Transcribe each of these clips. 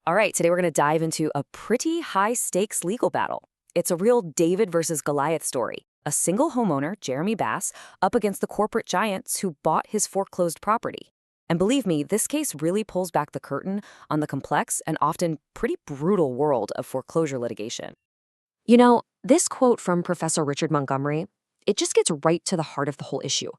All right, today we're going to dive into a pretty high-stakes legal battle. It's a real David versus Goliath story. A single homeowner, Jeremy Bass, up against the corporate giants who bought his foreclosed property. And believe me, this case really pulls back the curtain on the complex and often pretty brutal world of foreclosure litigation. You know, this quote from Professor Richard Montgomery, it just gets right to the heart of the whole issue.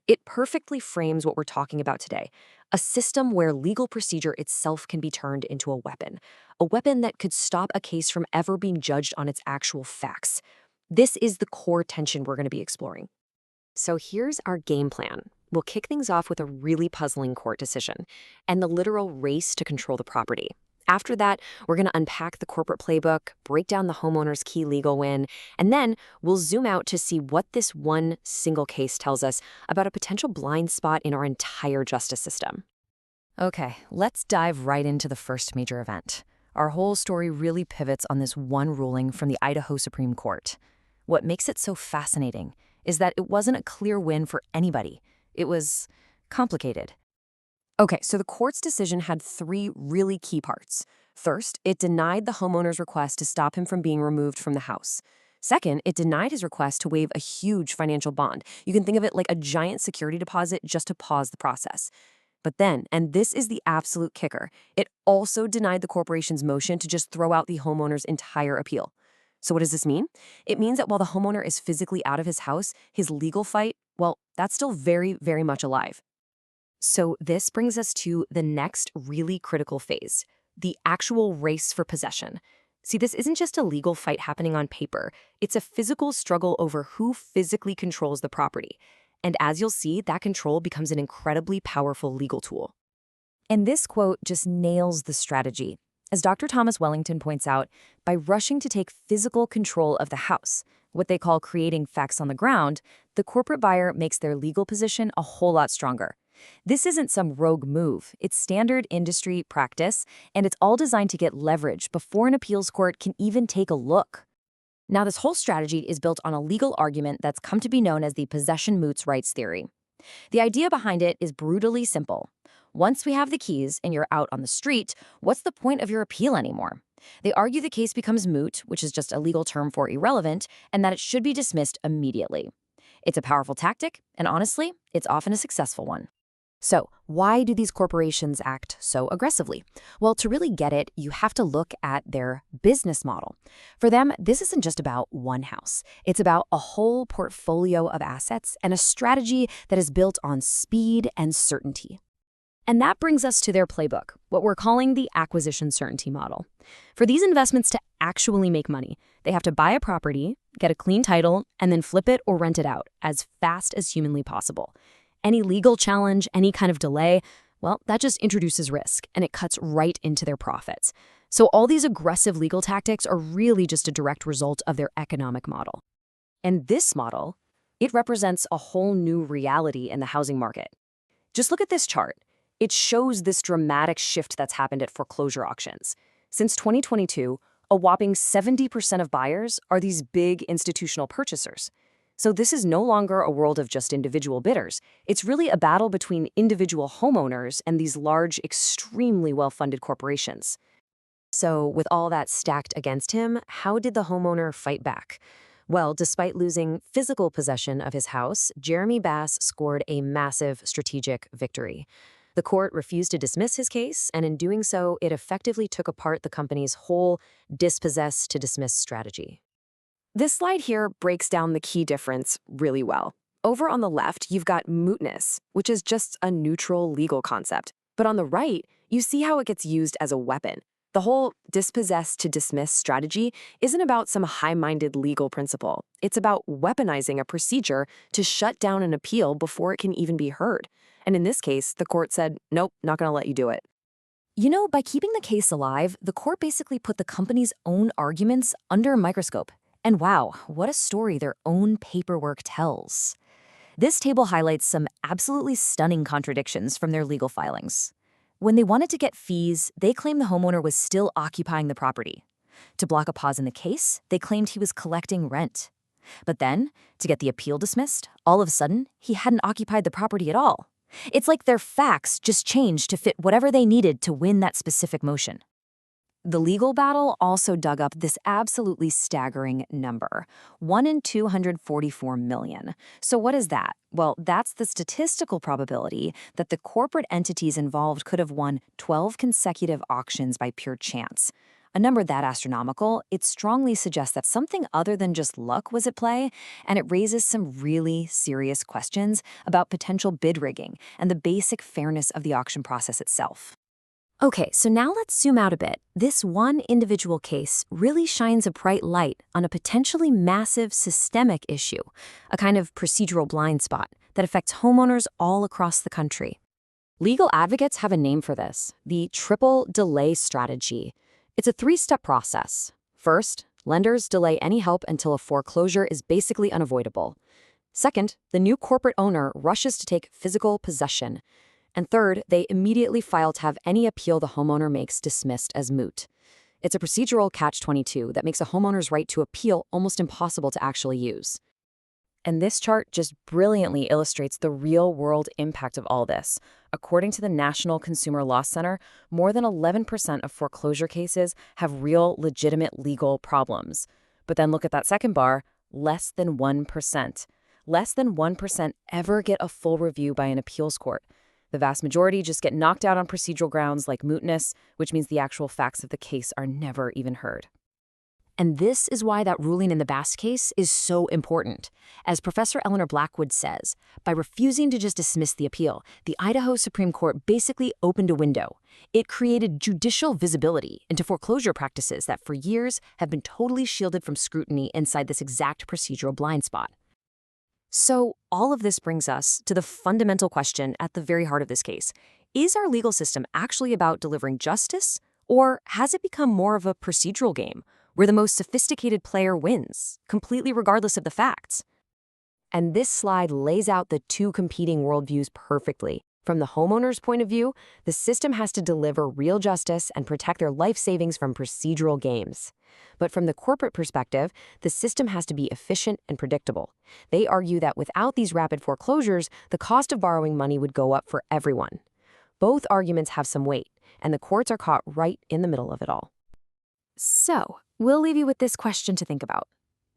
It perfectly frames what we're talking about today, a system where legal procedure itself can be turned into a weapon that could stop a case from ever being judged on its actual facts. This is the core tension we're going to be exploring. So here's our game plan. We'll kick things off with a really puzzling court decision and the literal race to control the property. After that, we're going to unpack the corporate playbook, break down the homeowner's key legal win, and then we'll zoom out to see what this one single case tells us about a potential blind spot in our entire justice system. Okay, let's dive right into the first major event. Our whole story really pivots on this one ruling from the Idaho Supreme Court. What makes it so fascinating is that it wasn't a clear win for anybody. It was complicated. Okay, so the court's decision had three really key parts. First, it denied the homeowner's request to stop him from being removed from the house. Second, it denied his request to waive a huge financial bond. You can think of it like a giant security deposit just to pause the process. But then, and this is the absolute kicker, it also denied the corporation's motion to just throw out the homeowner's entire appeal. So what does this mean? It means that while the homeowner is physically out of his house, his legal fight, well, that's still very, very much alive. So this brings us to the next really critical phase, the actual race for possession. See, this isn't just a legal fight happening on paper. It's a physical struggle over who physically controls the property. And as you'll see, that control becomes an incredibly powerful legal tool. And this quote just nails the strategy. As Dr. Thomas Wellington points out, by rushing to take physical control of the house, what they call creating facts on the ground, the corporate buyer makes their legal position a whole lot stronger. This isn't some rogue move. It's standard industry practice, and it's all designed to get leverage before an appeals court can even take a look. Now, this whole strategy is built on a legal argument that's come to be known as the possession moots rights theory. The idea behind it is brutally simple. Once we have the keys and you're out on the street, what's the point of your appeal anymore? They argue the case becomes moot, which is just a legal term for irrelevant, and that it should be dismissed immediately. It's a powerful tactic, and honestly, it's often a successful one. So, why do these corporations act so aggressively? Well, to really get it, you have to look at their business model. For them, this isn't just about one house. It's about a whole portfolio of assets and a strategy that is built on speed and certainty. And that brings us to their playbook, what we're calling the acquisition certainty model. For these investments to actually make money, they have to buy a property, get a clean title, and then flip it or rent it out as fast as humanly possible. Any legal challenge, any kind of delay, well, that just introduces risk, and it cuts right into their profits. So all these aggressive legal tactics are really just a direct result of their economic model. And this model, it represents a whole new reality in the housing market. Just look at this chart. It shows this dramatic shift that's happened at foreclosure auctions. Since 2022, a whopping 70% of buyers are these big institutional purchasers. So this is no longer a world of just individual bidders. It's really a battle between individual homeowners and these large, extremely well-funded corporations. So with all that stacked against him, how did the homeowner fight back? Well, despite losing physical possession of his house, Jeremy Bass scored a massive strategic victory. The court refused to dismiss his case, and in doing so, it effectively took apart the company's whole dispossess to dismiss strategy. This slide here breaks down the key difference really well. Over on the left, you've got mootness, which is just a neutral legal concept. But on the right, you see how it gets used as a weapon. The whole dispossess to dismiss strategy isn't about some high-minded legal principle. It's about weaponizing a procedure to shut down an appeal before it can even be heard. And in this case, the court said, nope, not going to let you do it. You know, by keeping the case alive, the court basically put the company's own arguments under a microscope. And wow, what a story their own paperwork tells. This table highlights some absolutely stunning contradictions from their legal filings. When they wanted to get fees, they claimed the homeowner was still occupying the property. To block a pause in the case, they claimed he was collecting rent. But then, to get the appeal dismissed, all of a sudden, he hadn't occupied the property at all. It's like their facts just changed to fit whatever they needed to win that specific motion. The legal battle also dug up this absolutely staggering number, 1 in 244 million. So what is that? Well, that's the statistical probability that the corporate entities involved could have won 12 consecutive auctions by pure chance. A number that astronomical, it strongly suggests that something other than just luck was at play, and it raises some really serious questions about potential bid rigging and the basic fairness of the auction process itself. Okay, so now let's zoom out a bit. This one individual case really shines a bright light on a potentially massive systemic issue, a kind of procedural blind spot that affects homeowners all across the country. Legal advocates have a name for this, the triple delay strategy. It's a three-step process. First, lenders delay any help until a foreclosure is basically unavoidable. Second, the new corporate owner rushes to take physical possession. And third, they immediately file to have any appeal the homeowner makes dismissed as moot. It's a procedural catch-22 that makes a homeowner's right to appeal almost impossible to actually use. And this chart just brilliantly illustrates the real-world impact of all this. According to the National Consumer Law Center, more than 11% of foreclosure cases have real, legitimate legal problems. But then look at that second bar, less than 1%. Less than 1% ever get a full review by an appeals court. The vast majority just get knocked out on procedural grounds like mootness, which means the actual facts of the case are never even heard. And this is why that ruling in the Bass case is so important. As Professor Eleanor Blackwood says, by refusing to just dismiss the appeal, the Idaho Supreme Court basically opened a window. It created judicial visibility into foreclosure practices that for years have been totally shielded from scrutiny inside this exact procedural blind spot. So all of this brings us to the fundamental question at the very heart of this case. Is our legal system actually about delivering justice, or has it become more of a procedural game where the most sophisticated player wins, completely regardless of the facts? And this slide lays out the two competing worldviews perfectly. From the homeowner's point of view, the system has to deliver real justice and protect their life savings from procedural games. But from the corporate perspective, the system has to be efficient and predictable. They argue that without these rapid foreclosures, the cost of borrowing money would go up for everyone. Both arguments have some weight, and the courts are caught right in the middle of it all. So, we'll leave you with this question to think about.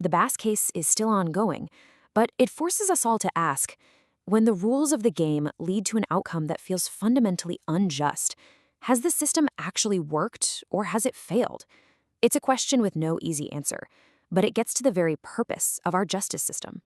The Bass case is still ongoing, but it forces us all to ask, when the rules of the game lead to an outcome that feels fundamentally unjust, has the system actually worked or has it failed? It's a question with no easy answer, but it gets to the very purpose of our justice system.